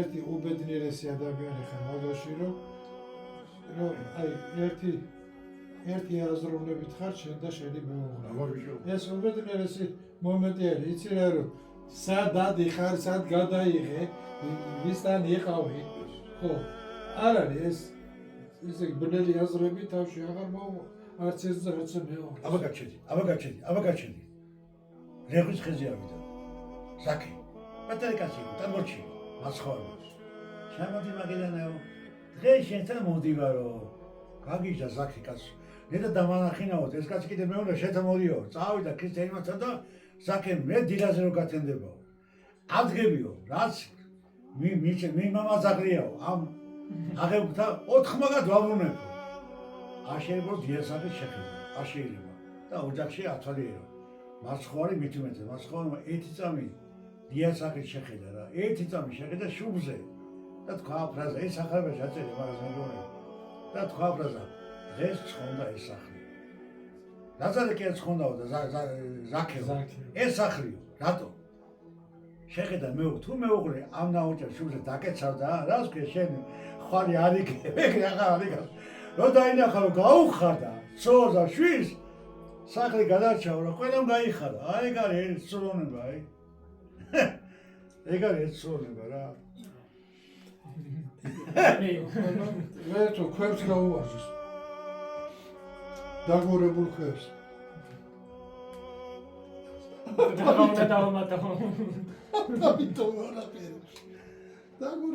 ერთი უბედნიერესი ადამიანი ხარ მაგაში რომ აი ერთი აზროვნებით ხარ შენ და შენი მეუღლე. ეს უბედნიერესი მომენტი არის, იცი რა რომ სად ადიხარ, სად გადაიღე, ვისთან იყავი. ხო, არ არის ესე ბნელი აზრები თავში აღარ მოვა. არც ეს და არც მეორე. აბა გაჩედი. რეგვის ხეზე ავიდა. ზაკი. პატრიკაცი, ტამბორჩი, მასხოვარს. შემოდი მაგიდანაო. დღეს შენთან მოდივარო. გაგიჟდა ზაკი კაცო. მე და დამანახინაოთ, ეს კაცი კიდე მეორე შეთა მოდიო. წავიდა ქრისტიანებთან და ზაკემ მე დილაზე რო გათენდებაო. ადგებიო, რაც მე მამაზაღრიაო. ამ აღებდა 4 მაგად ვაბრუნებო. აშენებო დიასახის შეხედა. აშენება და ოჯახში ათვალიერო. მასხოვარი მით უმეტეს, მასხოვარმა 1 წამი დიასახის შეხედა რა. 1 წამი შეხედა შუბზე. და თქვა ფრაზა, ეს ახალბეჭ აწერე მაგას მეგობრებო. და თქვა ფრაზა, დღეს ცხონდა ეს სახლი. რაზად კი ცხონდაო და ზაქეო. ეს სახლიო, რატო? შეხედა თუ მეუღლე ამ ნაოჭა შუბზე დაკეცავდა, რას ქვია შენ ხვალი არ იგე, ეგრე აღარ არის. რო დაინახა რომ გაუხარდა, ცოლა შვილს სახლი გადარჩაო რა, ყველამ გაიხარა. აი ეგ არის ცრუნება, აი. ეგ არის ცრუნება რა. მე თუ ქვებს გაუვარჯეს. დაგორებულ ქვებს. და დავამატო. ამიტომ ვარაფერი. დაგორ